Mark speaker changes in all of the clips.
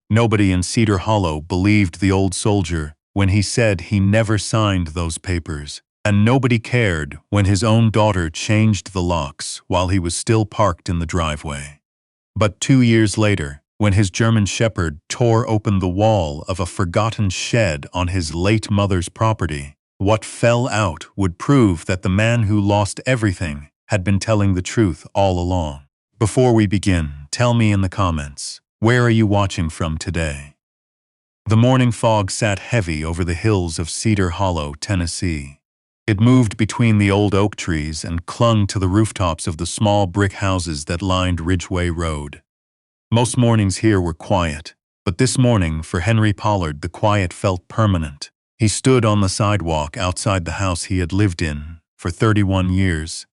Speaker 1: Nobody in Cedar Hollow believed the old soldier when he said he never signed those papers, and nobody cared when his own daughter changed the locks while he was still parked in the driveway. But 2 years later, when his German shepherd tore open the wall of a forgotten shed on his late mother's property, what fell out would prove that the man who lost everything had been telling the truth all along. Before we begin, tell me in the comments, where are you watching from today? The morning fog sat heavy over the hills of Cedar Hollow, Tennessee. It moved between the old oak trees and clung to the rooftops of the small brick houses that lined Ridgeway Road. Most mornings here were quiet, but this morning, for Henry Pollard, the quiet felt permanent. He stood on the sidewalk outside the house he had lived in for 31 years.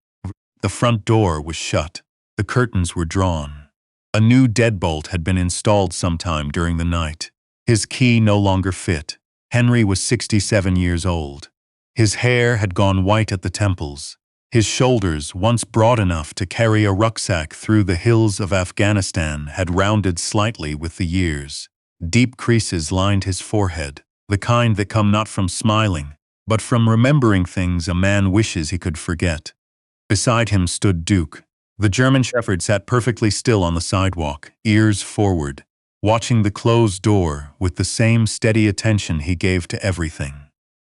Speaker 1: The front door was shut. The curtains were drawn. A new deadbolt had been installed sometime during the night. His key no longer fit. Henry was 67 years old. His hair had gone white at the temples. His shoulders, once broad enough to carry a rucksack through the hills of Afghanistan, had rounded slightly with the years. Deep creases lined his forehead, the kind that come not from smiling, but from remembering things a man wishes he could forget. Beside him stood Duke. The German shepherd sat perfectly still on the sidewalk, ears forward, watching the closed door with the same steady attention he gave to everything.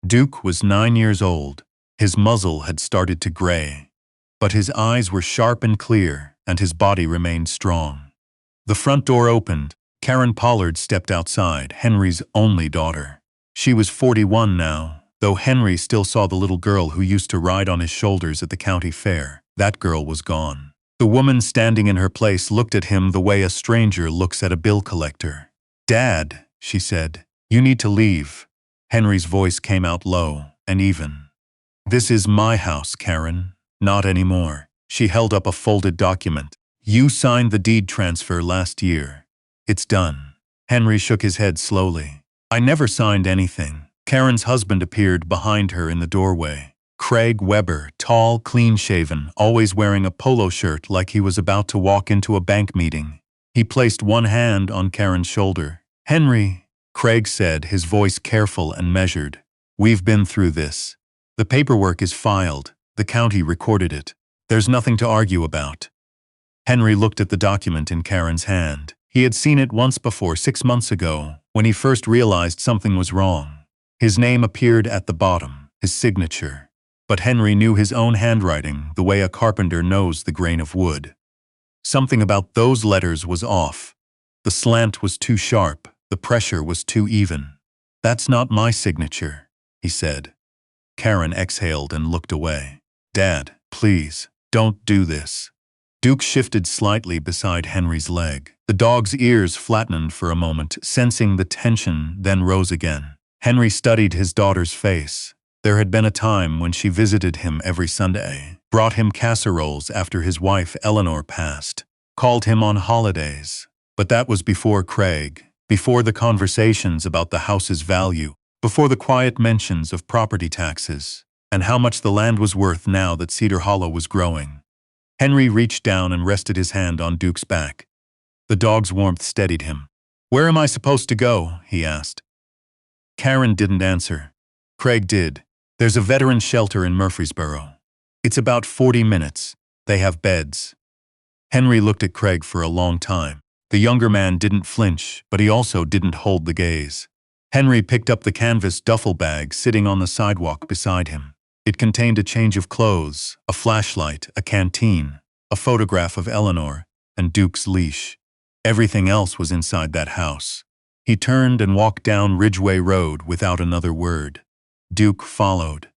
Speaker 1: Duke was 9 years old. His muzzle had started to gray, but his eyes were sharp and clear, and his body remained strong. The front door opened. Karen Pollard stepped outside, Henry's only daughter. She was 41 now, though Henry still saw the little girl who used to ride on his shoulders at the county fair. That girl was gone. The woman standing in her place looked at him the way a stranger looks at a bill collector. "Dad," she said, "you need to leave." Henry's voice came out low and even. "This is my house, Karen." "Not anymore." She held up a folded document. "You signed the deed transfer last year. It's done." Henry shook his head slowly. "I never signed anything." Karen's husband appeared behind her in the doorway. Craig Weber, tall, clean-shaven, always wearing a polo shirt like he was about to walk into a bank meeting. He placed one hand on Karen's shoulder. "Henry," Craig said, his voice careful and measured, "we've been through this. The paperwork is filed. The county recorded it. There's nothing to argue about." Henry looked at the document in Karen's hand. He had seen it once before, 6 months ago, when he first realized something was wrong. His name appeared at the bottom, his signature. But Henry knew his own handwriting the way a carpenter knows the grain of wood. Something about those letters was off. The slant was too sharp. The pressure was too even. "That's not my signature," he said. Karen exhaled and looked away. "Dad, please, don't do this." Duke shifted slightly beside Henry's leg. The dog's ears flattened for a moment, sensing the tension, then rose again. Henry studied his daughter's face. There had been a time when she visited him every Sunday, brought him casseroles after his wife Eleanor passed, called him on holidays. But that was before Craig, before the conversations about the house's value, before the quiet mentions of property taxes, and how much the land was worth now that Cedar Hollow was growing. Henry reached down and rested his hand on Duke's back. The dog's warmth steadied him. "Where am I supposed to go?" he asked. Karen didn't answer. Craig did. "There's a veteran shelter in Murfreesboro. It's about 40 minutes. They have beds." Henry looked at Craig for a long time. The younger man didn't flinch, but he also didn't hold the gaze. Henry picked up the canvas duffel bag sitting on the sidewalk beside him. It contained a change of clothes, a flashlight, a canteen, a photograph of Eleanor, and Duke's leash. Everything else was inside that house. He turned and walked down Ridgeway Road without another word. Duke followed.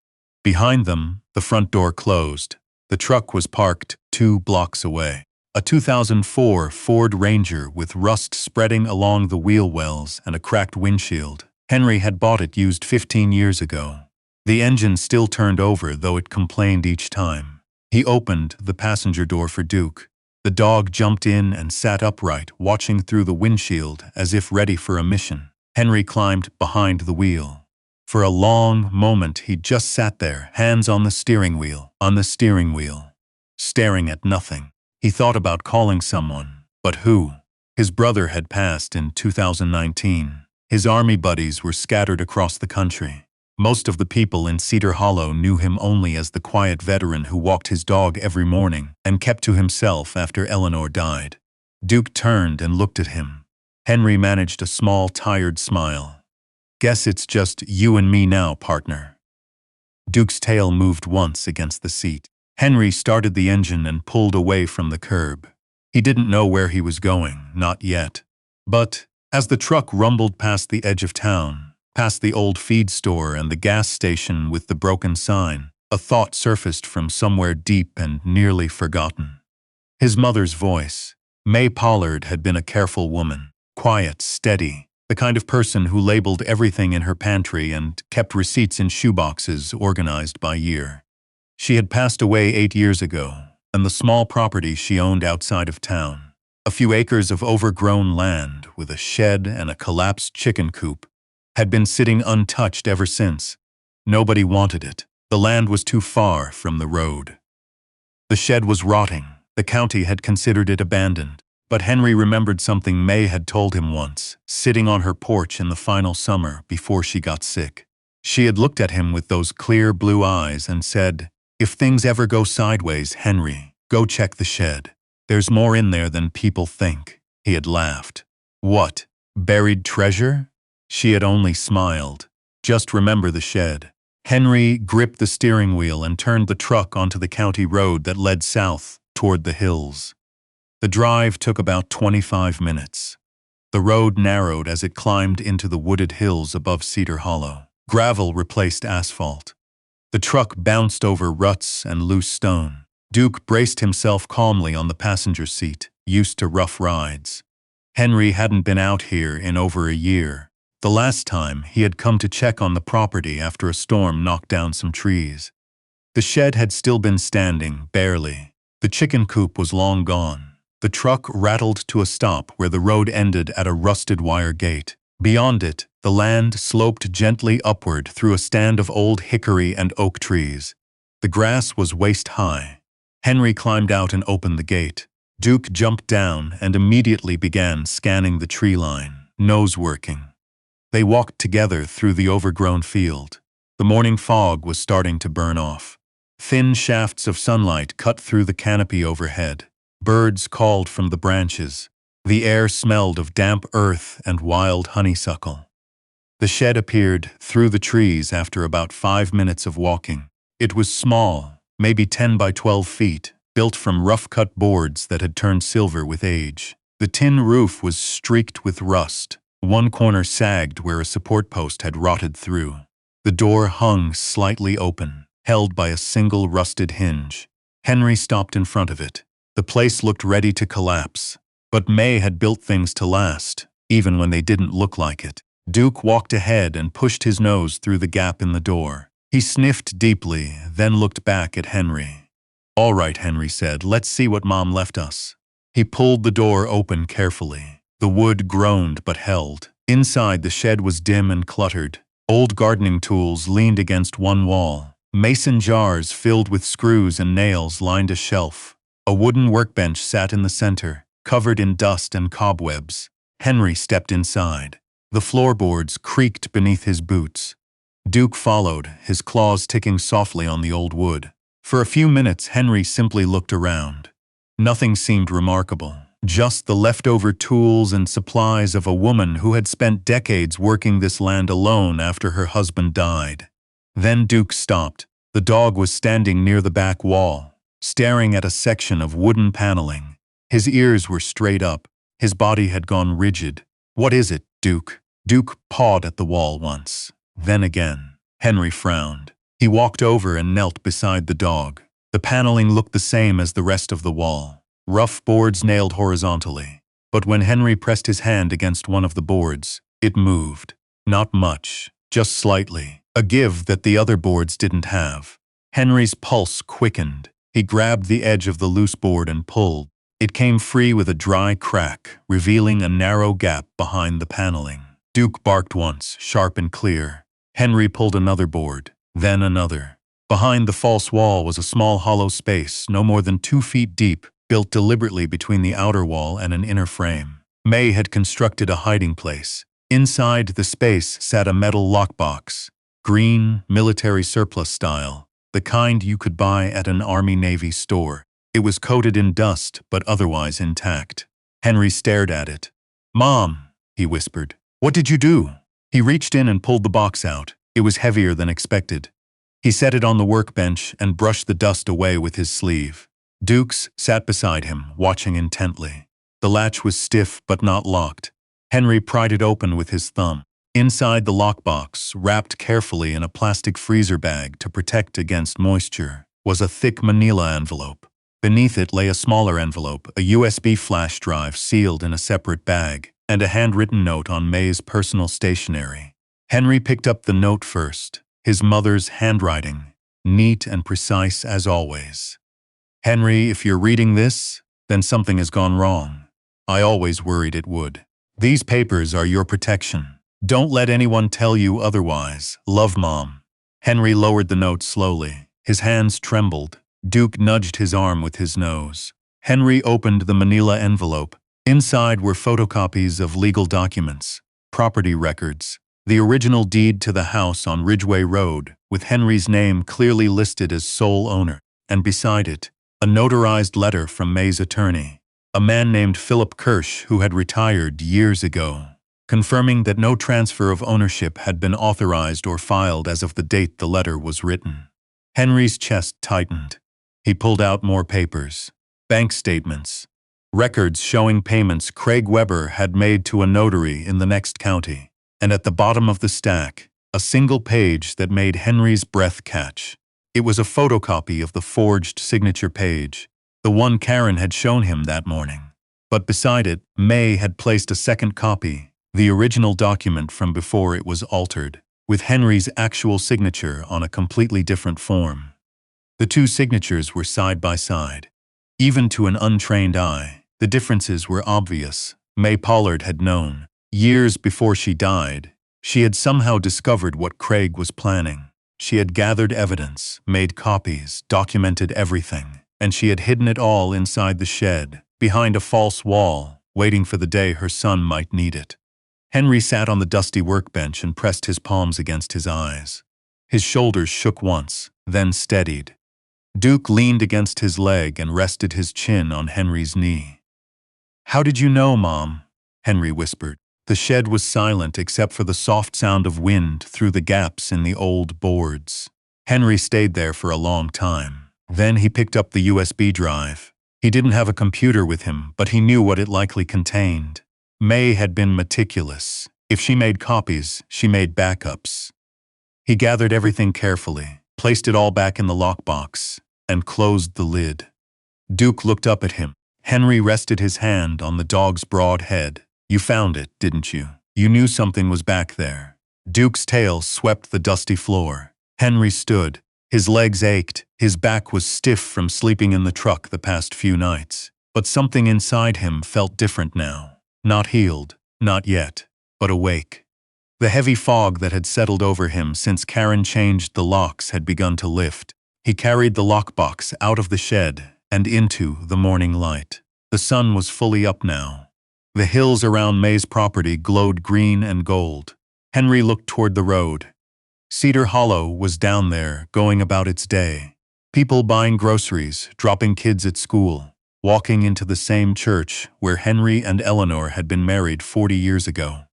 Speaker 1: Behind them, the front door closed. The truck was parked 2 blocks away. A 2004 Ford Ranger with rust spreading along the wheel wells and a cracked windshield. Henry had bought it used 15 years ago. The engine still turned over, though it complained each time. He opened the passenger door for Duke. The dog jumped in and sat upright, watching through the windshield as if ready for a mission. Henry climbed behind the wheel. For a long moment he just sat there, hands on the steering wheel, staring at nothing. He thought about calling someone, but who? His brother had passed in 2019. His army buddies were scattered across the country. Most of the people in Cedar Hollow knew him only as the quiet veteran who walked his dog every morning and kept to himself after Eleanor died. Duke turned and looked at him. Henry managed a small, tired smile. "Guess it's just you and me now, partner." Duke's tail moved once against the seat. Henry started the engine and pulled away from the curb. He didn't know where he was going, not yet. But as the truck rumbled past the edge of town, past the old feed store and the gas station with the broken sign, a thought surfaced from somewhere deep and nearly forgotten. His mother's voice. May Pollard had been a careful woman, quiet, steady, the kind of person who labeled everything in her pantry and kept receipts in shoeboxes organized by year. She had passed away 8 years ago, and the small property she owned outside of town, a few acres of overgrown land with a shed and a collapsed chicken coop, had been sitting untouched ever since. Nobody wanted it. The land was too far from the road. The shed was rotting. The county had considered it abandoned. But Henry remembered something May had told him once, sitting on her porch in the final summer before she got sick. She had looked at him with those clear blue eyes and said, "If things ever go sideways, Henry, go check the shed. There's more in there than people think." He had laughed. What? Buried treasure? She had only smiled. Just remember the shed. Henry gripped the steering wheel and turned the truck onto the county road that led south toward the hills. The drive took about 25 minutes. The road narrowed as it climbed into the wooded hills above Cedar Hollow. Gravel replaced asphalt. The truck bounced over ruts and loose stone. Duke braced himself calmly on the passenger seat, used to rough rides. Henry hadn't been out here in over a year. The last time he had come to check on the property after a storm knocked down some trees. The shed had still been standing, barely. The chicken coop was long gone. The truck rattled to a stop where the road ended at a rusted wire gate. Beyond it, the land sloped gently upward through a stand of old hickory and oak trees. The grass was waist-high. Henry climbed out and opened the gate. Duke jumped down and immediately began scanning the tree line, nose working. They walked together through the overgrown field. The morning fog was starting to burn off. Thin shafts of sunlight cut through the canopy overhead. Birds called from the branches. The air smelled of damp earth and wild honeysuckle. The shed appeared through the trees after about 5 minutes of walking. It was small, maybe 10 by 12 feet, built from rough-cut boards that had turned silver with age. The tin roof was streaked with rust. One corner sagged where a support post had rotted through. The door hung slightly open, held by a single rusted hinge. Henry stopped in front of it. The place looked ready to collapse, but May had built things to last, even when they didn't look like it. Duke walked ahead and pushed his nose through the gap in the door. He sniffed deeply, then looked back at Henry. "All right," Henry said, "let's see what Mom left us." He pulled the door open carefully. The wood groaned but held. Inside, the shed was dim and cluttered. Old gardening tools leaned against one wall. Mason jars filled with screws and nails lined a shelf. A wooden workbench sat in the center, covered in dust and cobwebs. Henry stepped inside. The floorboards creaked beneath his boots. Duke followed, his claws ticking softly on the old wood. For a few minutes, Henry simply looked around. Nothing seemed remarkable, just the leftover tools and supplies of a woman who had spent decades working this land alone after her husband died. Then Duke stopped. The dog was standing near the back wall, staring at a section of wooden paneling. His ears were straight up. His body had gone rigid. "What is it, Duke?" Duke pawed at the wall once, then again. Henry frowned. He walked over and knelt beside the dog. The paneling looked the same as the rest of the wall. Rough boards nailed horizontally. But when Henry pressed his hand against one of the boards, it moved. Not much, just slightly. A give that the other boards didn't have. Henry's pulse quickened. He grabbed the edge of the loose board and pulled. It came free with a dry crack, revealing a narrow gap behind the paneling. Duke barked once, sharp and clear. Henry pulled another board, then another. Behind the false wall was a small hollow space, no more than 2 feet deep, built deliberately between the outer wall and an inner frame. May had constructed a hiding place. Inside the space sat a metal lockbox, green, military surplus style, the kind you could buy at an Army-Navy store. It was coated in dust, but otherwise intact. Henry stared at it. "Mom," he whispered, "what did you do?" He reached in and pulled the box out. It was heavier than expected. He set it on the workbench and brushed the dust away with his sleeve. Dukes sat beside him, watching intently. The latch was stiff but not locked. Henry pried it open with his thumb. Inside the lockbox, wrapped carefully in a plastic freezer bag to protect against moisture, was a thick manila envelope. Beneath it lay a smaller envelope, a USB flash drive sealed in a separate bag, and a handwritten note on May's personal stationery. Henry picked up the note first, his mother's handwriting, neat and precise as always. "Henry, if you're reading this, then something has gone wrong. I always worried it would. These papers are your protection. Don't let anyone tell you otherwise. Love, Mom." Henry lowered the note slowly. His hands trembled. Duke nudged his arm with his nose. Henry opened the manila envelope. Inside were photocopies of legal documents, property records, the original deed to the house on Ridgeway Road, with Henry's name clearly listed as sole owner, and beside it, a notarized letter from May's attorney, a man named Philip Kirsch who had retired years ago, confirming that no transfer of ownership had been authorized or filed as of the date the letter was written. Henry's chest tightened. He pulled out more papers, bank statements, records showing payments Craig Weber had made to a notary in the next county, and at the bottom of the stack, a single page that made Henry's breath catch. It was a photocopy of the forged signature page, the one Karen had shown him that morning. But beside it, May had placed a second copy, the original document from before it was altered, with Henry's actual signature on a completely different form. The two signatures were side by side. Even to an untrained eye, the differences were obvious. May Pollard had known. Years before she died, she had somehow discovered what Craig was planning. She had gathered evidence, made copies, documented everything, and she had hidden it all inside the shed, behind a false wall, waiting for the day her son might need it. Henry sat on the dusty workbench and pressed his palms against his eyes. His shoulders shook once, then steadied. Duke leaned against his leg and rested his chin on Henry's knee. "How did you know, Mom?" Henry whispered. The shed was silent except for the soft sound of wind through the gaps in the old boards. Henry stayed there for a long time. Then he picked up the USB drive. He didn't have a computer with him, but he knew what it likely contained. May had been meticulous. If she made copies, she made backups. He gathered everything carefully, placed it all back in the lockbox, and closed the lid. Duke looked up at him. Henry rested his hand on the dog's broad head. "You found it, didn't you? You knew something was back there." Duke's tail swept the dusty floor. Henry stood. His legs ached. His back was stiff from sleeping in the truck the past few nights. But something inside him felt different now. Not healed, not yet, but awake. The heavy fog that had settled over him since Karen changed the locks had begun to lift. He carried the lockbox out of the shed and into the morning light. The sun was fully up now. The hills around May's property glowed green and gold. Henry looked toward the road. Cedar Hollow was down there, going about its day. People buying groceries, dropping kids at school, walking into the same church where Henry and Eleanor had been married 40 years ago.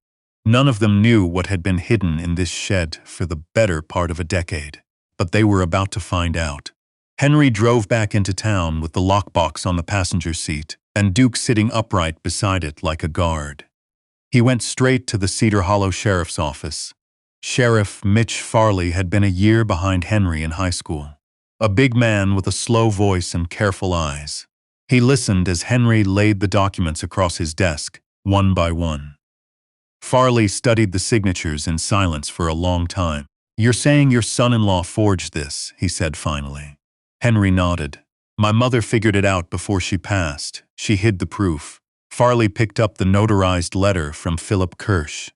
Speaker 1: None of them knew what had been hidden in this shed for the better part of a decade, but they were about to find out. Henry drove back into town with the lockbox on the passenger seat, and Duke sitting upright beside it like a guard. He went straight to the Cedar Hollow Sheriff's office. Sheriff Mitch Farley had been a year behind Henry in high school. A big man with a slow voice and careful eyes. He listened as Henry laid the documents across his desk, one by one. Farley studied the signatures in silence for a long time. "You're saying your son-in-law forged this," he said finally. Henry nodded. "My mother figured it out before she passed. She hid the proof." Farley picked up the notarized letter from Philip Kirsch.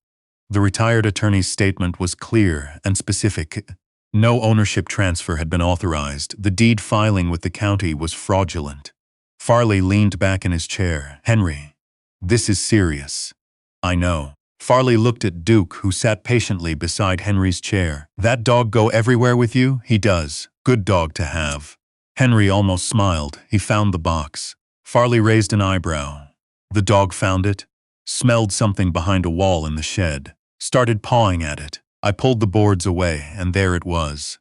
Speaker 1: The retired attorney's statement was clear and specific. No ownership transfer had been authorized. The deed filing with the county was fraudulent. Farley leaned back in his chair. "Henry, This is serious. I know. Farley looked at Duke, who sat patiently beside Henry's chair. That dog go everywhere with you? He does. Good dog to have. Henry almost smiled. He found the box. Farley raised an eyebrow. The dog found it, smelled something behind a wall in the shed, started pawing at it. I pulled the boards away, and there it was.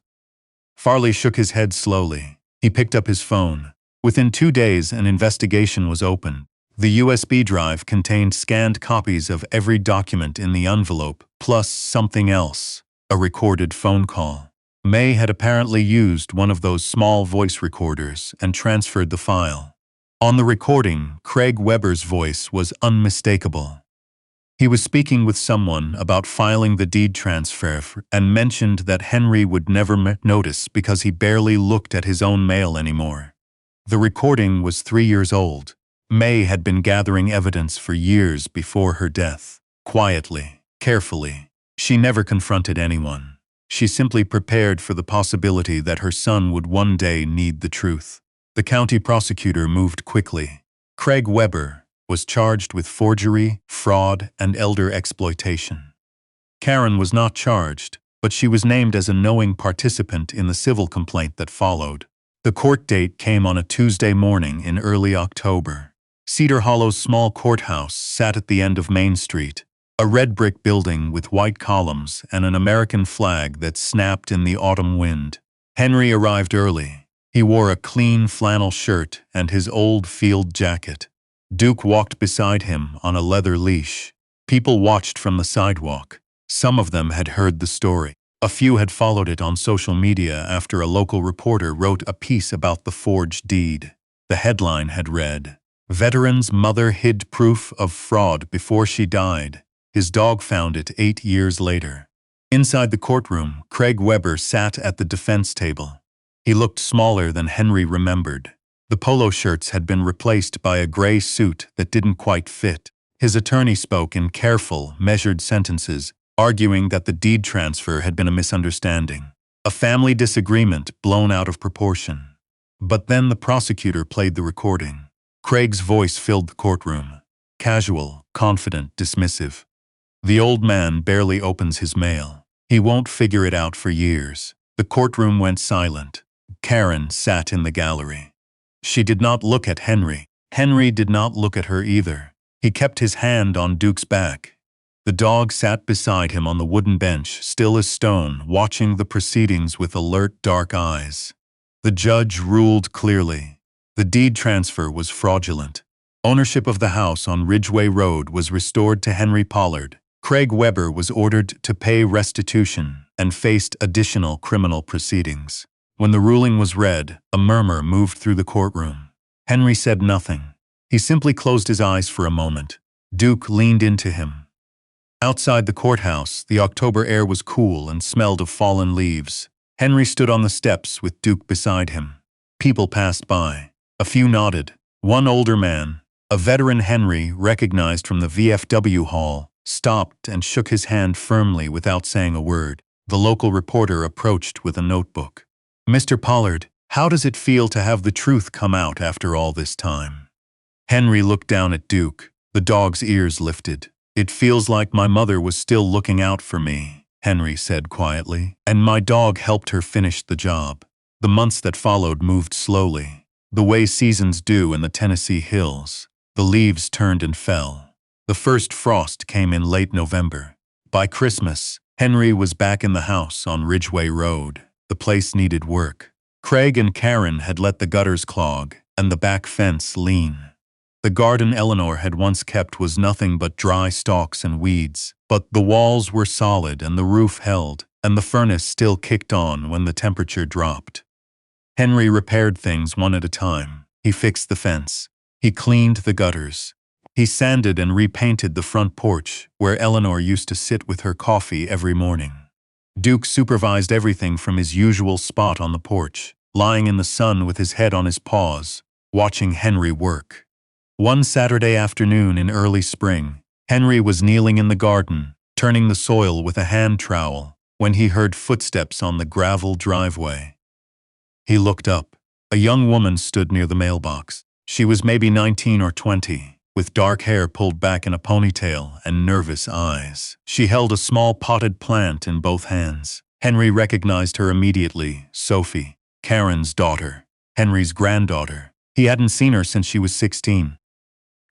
Speaker 1: Farley shook his head slowly. He picked up his phone. Within 2 days, an investigation was opened. The USB drive contained scanned copies of every document in the envelope, plus something else, a recorded phone call. May had apparently used one of those small voice recorders and transferred the file. On the recording, Craig Weber's voice was unmistakable. He was speaking with someone about filing the deed transfer and mentioned that Henry would never notice because he barely looked at his own mail anymore. The recording was 3 years old. May had been gathering evidence for years before her death. Quietly, carefully. She never confronted anyone. She simply prepared for the possibility that her son would one day need the truth. The county prosecutor moved quickly. Craig Weber was charged with forgery, fraud, and elder exploitation. Karen was not charged, but she was named as a knowing participant in the civil complaint that followed. The court date came on a Tuesday morning in early October. Cedar Hollow's small courthouse sat at the end of Main Street, a red brick building with white columns and an American flag that snapped in the autumn wind. Henry arrived early. He wore a clean flannel shirt and his old field jacket. Duke walked beside him on a leather leash. People watched from the sidewalk. Some of them had heard the story. A few had followed it on social media after a local reporter wrote a piece about the forged deed. The headline had read, "Veteran's mother hid proof of fraud before she died. His dog found it 8 years later." Inside the courtroom, Craig Weber sat at the defense table. He looked smaller than Henry remembered. The polo shirts had been replaced by a gray suit that didn't quite fit. His attorney spoke in careful, measured sentences, arguing that the deed transfer had been a misunderstanding, a family disagreement blown out of proportion. But then the prosecutor played the recording. Craig's voice filled the courtroom, casual, confident, dismissive. "The old man barely opens his mail. He won't figure it out for years." The courtroom went silent. Karen sat in the gallery. She did not look at Henry. Henry did not look at her either. He kept his hand on Duke's back. The dog sat beside him on the wooden bench, still as stone, watching the proceedings with alert, dark eyes. The judge ruled clearly. The deed transfer was fraudulent. Ownership of the house on Ridgeway Road was restored to Henry Pollard. Craig Weber was ordered to pay restitution and faced additional criminal proceedings. When the ruling was read, a murmur moved through the courtroom. Henry said nothing. He simply closed his eyes for a moment. Duke leaned into him. Outside the courthouse, the October air was cool and smelled of fallen leaves. Henry stood on the steps with Duke beside him. People passed by. A few nodded. One older man, a veteran Henry recognized from the VFW hall, stopped and shook his hand firmly without saying a word. The local reporter approached with a notebook. "Mr. Pollard, how does it feel to have the truth come out after all this time?" Henry looked down at Duke. The dog's ears lifted. "It feels like my mother was still looking out for me," Henry said quietly, "and my dog helped her finish the job." The months that followed moved slowly, the way seasons do in the Tennessee hills. The leaves turned and fell. The first frost came in late November. By Christmas, Henry was back in the house on Ridgeway Road. The place needed work. Craig and Karen had let the gutters clog and the back fence lean. The garden Eleanor had once kept was nothing but dry stalks and weeds, but the walls were solid and the roof held, and the furnace still kicked on when the temperature dropped. Henry repaired things one at a time. He fixed the fence. He cleaned the gutters. He sanded and repainted the front porch where Eleanor used to sit with her coffee every morning. Duke supervised everything from his usual spot on the porch, lying in the sun with his head on his paws, watching Henry work. One Saturday afternoon in early spring, Henry was kneeling in the garden, turning the soil with a hand trowel, when he heard footsteps on the gravel driveway. He looked up. A young woman stood near the mailbox. She was maybe 19 or 20. with dark hair pulled back in a ponytail and nervous eyes. She held a small potted plant in both hands. Henry recognized her immediately. Sophie, Karen's daughter, Henry's granddaughter. He hadn't seen her since she was 16.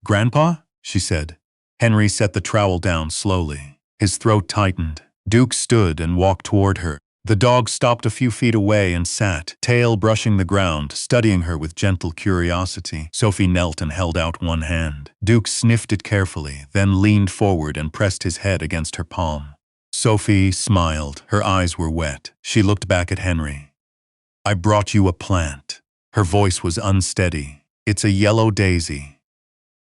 Speaker 1: "Grandpa?" she said. Henry set the trowel down slowly. His throat tightened. Duke stood and walked toward her. The dog stopped a few feet away and sat, tail brushing the ground, studying her with gentle curiosity. Sophie knelt and held out one hand. Duke sniffed it carefully, then leaned forward and pressed his head against her palm. Sophie smiled. Her eyes were wet. She looked back at Henry. "I brought you a plant." Her voice was unsteady. "It's a yellow daisy.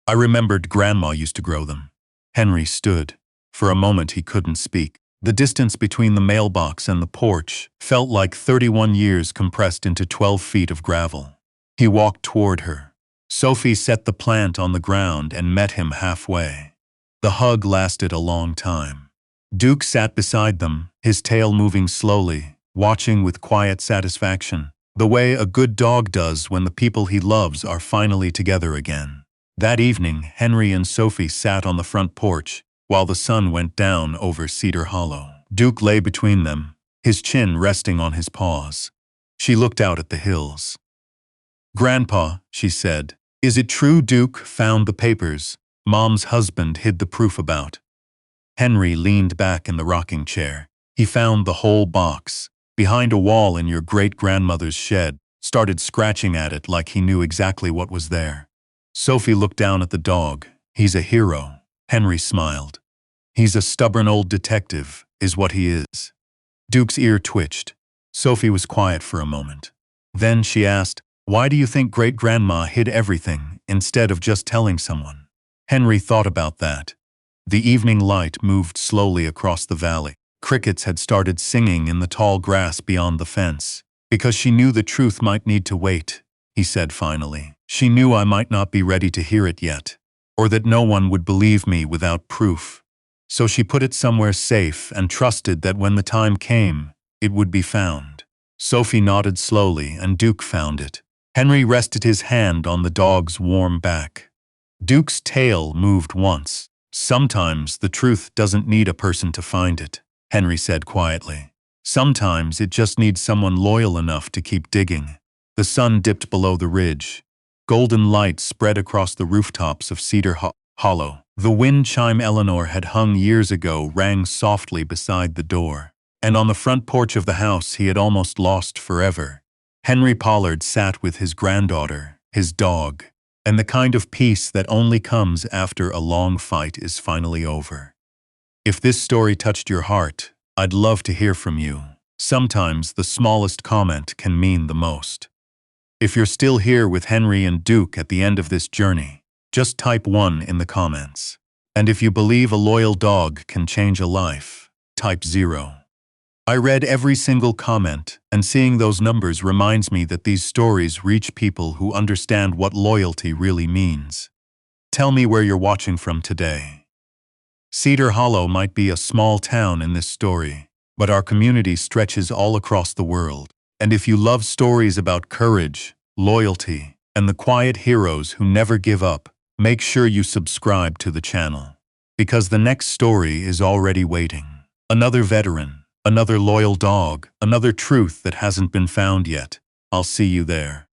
Speaker 1: I remembered Grandma used to grow them." Henry stood. For a moment he couldn't speak. The distance between the mailbox and the porch felt like 31 years compressed into 12 feet of gravel. He walked toward her. Sophie set the plant on the ground and met him halfway. The hug lasted a long time. Duke sat beside them, his tail moving slowly, watching with quiet satisfaction, the way a good dog does when the people he loves are finally together again. That evening, Henry and Sophie sat on the front porch, while the sun went down over Cedar Hollow. Duke lay between them, his chin resting on his paws. She looked out at the hills. "Grandpa," she said, "is it true Duke found the papers Mom's husband hid the proof about?" Henry leaned back in the rocking chair. "He found the whole box, behind a wall in your great-grandmother's shed, started scratching at it like he knew exactly what was there." Sophie looked down at the dog. "He's a hero." Henry smiled. "He's a stubborn old detective, is what he is." Duke's ear twitched. Sophie was quiet for a moment. Then she asked, "Why do you think great-grandma hid everything instead of just telling someone?" Henry thought about that. The evening light moved slowly across the valley. Crickets had started singing in the tall grass beyond the fence. "Because she knew the truth might need to wait," he said finally. "She knew I might not be ready to hear it yet, or that no one would believe me without proof. So she put it somewhere safe and trusted that when the time came, it would be found." Sophie nodded slowly and Duke found it. Henry rested his hand on the dog's warm back. Duke's tail moved once. "Sometimes the truth doesn't need a person to find it," Henry said quietly. "Sometimes it just needs someone loyal enough to keep digging." The sun dipped below the ridge. Golden light spread across the rooftops of Cedar Hollow. The wind chime Eleanor had hung years ago rang softly beside the door. And on the front porch of the house he had almost lost forever, Henry Pollard sat with his granddaughter, his dog, and the kind of peace that only comes after a long fight is finally over. If this story touched your heart, I'd love to hear from you. Sometimes the smallest comment can mean the most. If you're still here with Henry and Duke at the end of this journey, just type 1 in the comments. And if you believe a loyal dog can change a life, type 0. I read every single comment, and seeing those numbers reminds me that these stories reach people who understand what loyalty really means. Tell me where you're watching from today. Cedar Hollow might be a small town in this story, but our community stretches all across the world. And if you love stories about courage, loyalty, and the quiet heroes who never give up, make sure you subscribe to the channel. Because the next story is already waiting. Another veteran, another loyal dog, another truth that hasn't been found yet. I'll see you there.